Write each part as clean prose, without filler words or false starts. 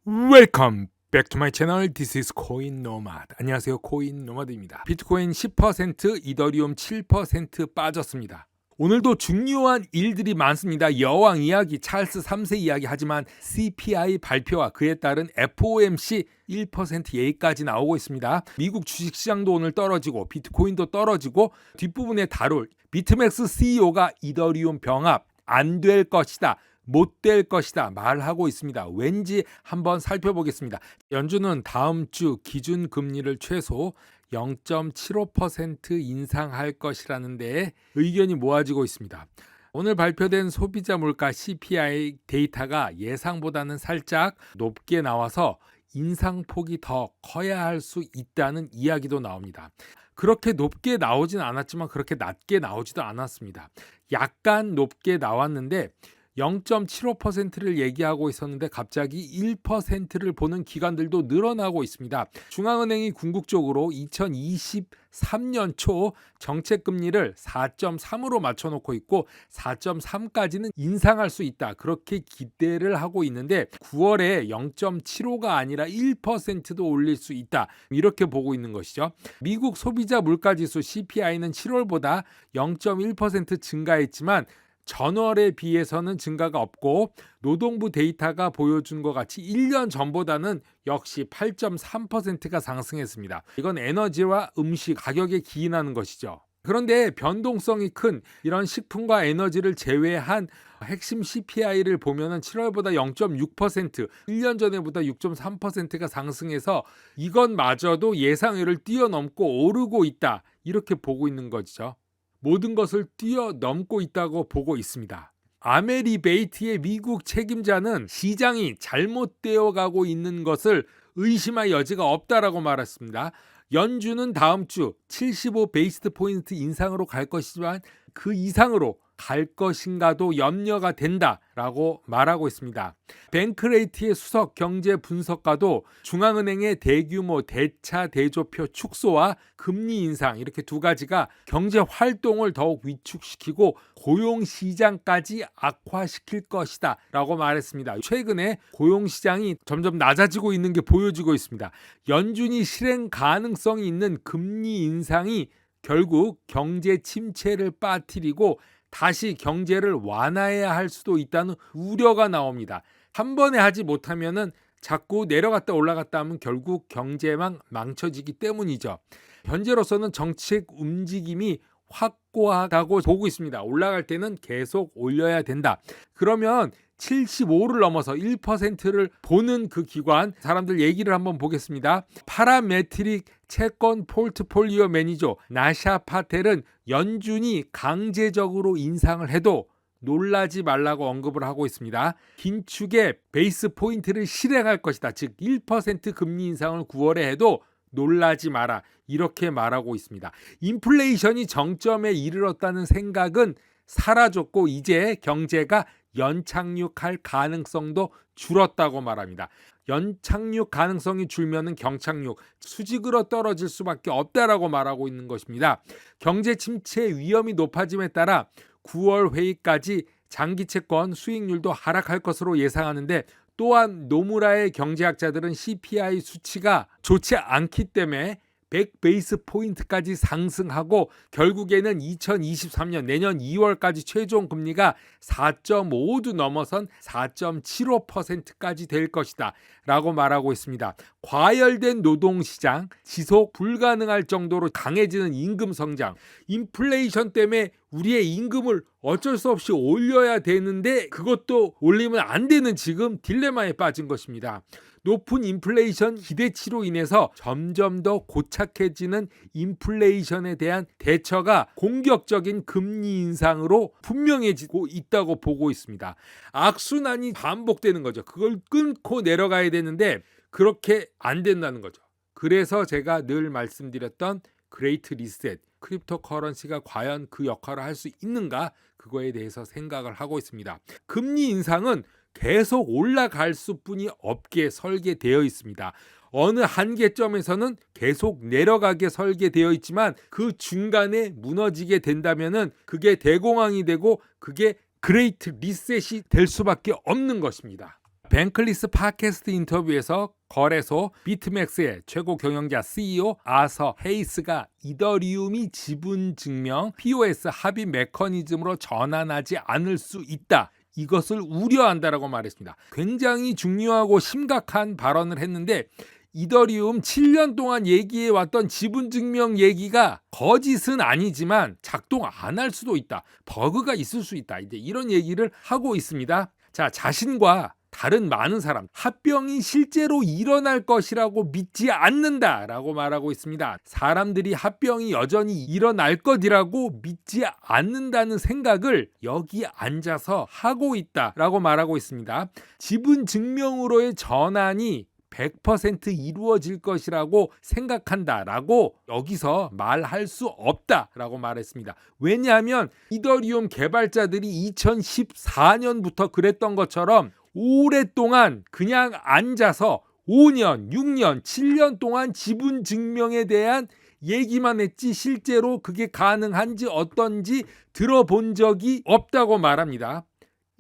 Welcome back to my channel. This is Coin Nomad. 안녕하세요, 코인 노마드입니다. 비트코인 10%, 이더리움 7% 빠졌습니다. 오늘도 중요한 일들이 많습니다. 여왕 이야기, 찰스 3세 이야기, 하지만 CPI 발표와 그에 따른 FOMC 1% 예의까지 나오고 있습니다. 미국 주식시장도 오늘 떨어지고 비트코인도 떨어지고, 뒷부분에 다룰 비트맥스 CEO가 이더리움 병합 안 될 것이다, 못 될 것이다 말하고 있습니다. 왠지 한번 살펴보겠습니다. 연준은 다음 주 기준금리를 최소 0.75% 인상할 것이라는 데에 의견이 모아지고 있습니다. 오늘 발표된 소비자 물가 CPI 데이터가 예상보다는 살짝 높게 나와서 인상폭이 더 커야 할 수 있다는 이야기도 나옵니다. 그렇게 높게 나오진 않았지만 그렇게 낮게 나오지도 않았습니다. 약간 높게 나왔는데 0.75%를 얘기하고 있었는데 갑자기 1%를 보는 기관들도 늘어나고 있습니다. 중앙은행이 궁극적으로 2023년 초 정책금리를 4.3으로 맞춰놓고 있고 4.3까지는 인상할 수 있다, 그렇게 기대를 하고 있는데 9월에 0.75가 아니라 1%도 올릴 수 있다, 이렇게 보고 있는 것이죠. 미국 소비자 물가지수 CPI는 7월보다 0.1% 증가했지만 전월에 비해서는 증가가 없고, 노동부 데이터가 보여준 것 같이 1년 전보다는 역시 8.3%가 상승했습니다. 이건 에너지와 음식 가격에 기인하는 것이죠. 그런데 변동성이 큰 이런 식품과 에너지를 제외한 핵심 CPI를 보면은 7월보다 0.6%, 1년 전에보다 6.3%가 상승해서 이것마저도 예상외를 뛰어넘고 오르고 있다, 이렇게 보고 있는 거죠. 모든 것을 뛰어넘고 있다고 보고 있습니다. 아메리베이트의 미국 책임자는 시장이 잘못되어 가고 있는 것을 의심할 여지가 없다라고 말했습니다. 연준은 다음 주 75 베이스 포인트 인상으로 갈 것이지만 그 이상으로 갈 것인가도 염려가 된다라고 말하고 있습니다. 뱅크레이트의 수석 경제 분석가도 중앙은행의 대규모 대차 대조표 축소와 금리 인상, 이렇게 두 가지가 경제 활동을 더욱 위축시키고 고용 시장까지 악화시킬 것이다 라고 말했습니다. 최근에 고용 시장이 점점 낮아지고 있는 게 보여지고 있습니다. 연준이 실행 가능성이 있는 금리 인상이 결국 경제 침체를 빠뜨리고 다시 경제를 완화해야 할 수도 있다는 우려가 나옵니다. 한 번에 하지 못하면은 자꾸 내려갔다 올라갔다 하면 결국 경제만 망쳐지기 때문이죠. 현재로서는 정책 움직임이 확고하다고 보고 있습니다. 올라갈 때는 계속 올려야 된다. 그러면 75를 넘어서 1%를 보는 그 기관, 사람들 얘기를 한번 보겠습니다. 파라메트릭 채권 포트폴리오 매니저 나샤 파텔은 연준이 강제적으로 인상을 해도 놀라지 말라고 언급을 하고 있습니다. 긴축의 베이스 포인트를 실행할 것이다. 즉 1% 금리 인상을 9월에 해도 놀라지 마라, 이렇게 말하고 있습니다. 인플레이션이 정점에 이르렀다는 생각은 사라졌고 이제 경제가 연착륙할 가능성도 줄었다고 말합니다. 연착륙 가능성이 줄면은 경착륙, 수직으로 떨어질 수밖에 없다라고 말하고 있는 것입니다. 경제 침체 위험이 높아짐에 따라 9월 회의까지 장기 채권 수익률도 하락할 것으로 예상하는데, 또한 노무라의 경제학자들은 CPI 수치가 좋지 않기 때문에 100 베이스 포인트까지 상승하고 결국에는 2023년 내년 2월까지 최종 금리가 4.5도 넘어선 4.75%까지 될 것이다 라고 말하고 있습니다. 과열된 노동시장, 지속 불가능할 정도로 강해지는 임금 성장, 인플레이션 때문에 우리의 임금을 어쩔 수 없이 올려야 되는데 그것도 올리면 안 되는 지금 딜레마에 빠진 것입니다. 높은 인플레이션 기대치로 인해서 점점 더 고착해지는 인플레이션에 대한 대처가 공격적인 금리 인상으로 분명해지고 있다고 보고 있습니다. 악순환이 반복되는 거죠. 그걸 끊고 내려가야 되는데 그렇게 안 된다는 거죠. 그래서 제가 늘 말씀드렸던 그레이트 리셋, 크립토 커런시가 과연 그 역할을 할 수 있는가, 그거에 대해서 생각을 하고 있습니다. 금리 인상은 계속 올라갈 수뿐이 없게 설계되어 있습니다. 어느 한계점에서는 계속 내려가게 설계되어 있지만 그 중간에 무너지게 된다면은 그게 대공황이 되고 그게 그레이트 리셋이 될 수밖에 없는 것입니다. 벤클리스 팟캐스트 인터뷰에서 거래소 비트맥스의 최고 경영자 CEO 아서 헤이스가 이더리움이 지분 증명 POS 합의 메커니즘으로 전환하지 않을 수 있다. 이것을 우려한다라고 말했습니다. 굉장히 중요하고 심각한 발언을 했는데 이더리움 7년 동안 얘기해왔던 지분 증명 얘기가 거짓은 아니지만 작동 안 할 수도 있다. 버그가 있을 수 있다. 이제 이런 얘기를 하고 있습니다. 자, 자신과 다른 많은 사람, 합병이 실제로 일어날 것이라고 믿지 않는다라고 말하고 있습니다. 사람들이 합병이 여전히 일어날 것이라고 믿지 않는다는 생각을 여기 앉아서 하고 있다라고 말하고 있습니다. 지분 증명으로의 전환이 100% 이루어질 것이라고 생각한다라고 여기서 말할 수 없다라고 말했습니다. 왜냐하면 이더리움 개발자들이 2014년부터 그랬던 것처럼 오랫동안 그냥 앉아서 5년, 6년, 7년 동안 지분 증명에 대한 얘기만 했지 실제로 그게 가능한지 어떤지 들어본 적이 없다고 말합니다.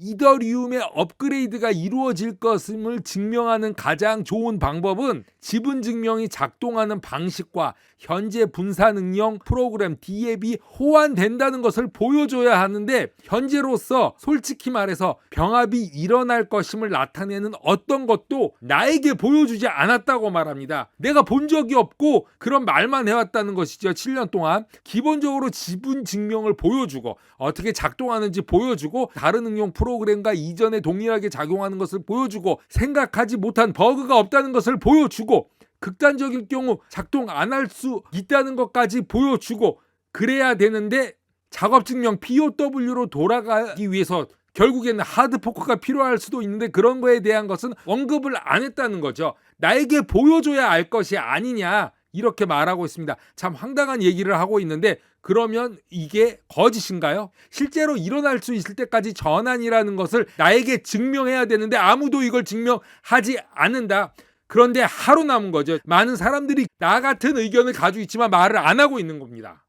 이더리움의 업그레이드가 이루어질 것임을 증명하는 가장 좋은 방법은 지분 증명이 작동하는 방식과 현재 분산 응용 프로그램 DApp이 호환된다는 것을 보여줘야 하는데 현재로서 솔직히 말해서 병합이 일어날 것임을 나타내는 어떤 것도 나에게 보여주지 않았다고 말합니다. 내가 본 적이 없고 그런 말만 해왔다는 것이죠. 7년 동안 기본적으로 지분 증명을 보여주고 어떻게 작동하는지 보여주고 다른 응용 프로그램과 이전에 동일하게 작용하는 것을 보여주고 생각하지 못한 버그가 없다는 것을 보여주고 극단적일 경우 작동 안 할 수 있다는 것까지 보여주고 그래야 되는데 작업 증명 POW로 돌아가기 위해서 결국에는 하드포크가 필요할 수도 있는데 그런 거에 대한 것은 언급을 안 했다는 거죠. 나에게 보여줘야 알 것이 아니냐 이렇게 말하고 있습니다. 참 황당한 얘기를 하고 있는데 그러면 이게 거짓인가요? 실제로 일어날 수 있을 때까지 전환이라는 것을 나에게 증명해야 되는데 아무도 이걸 증명하지 않는다. 그런데 하루 남은 거죠. 많은 사람들이 나 같은 의견을 가지고 있지만 말을 안 하고 있는 겁니다.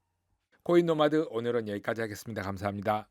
코인 노마드 오늘은 여기까지 하겠습니다. 감사합니다.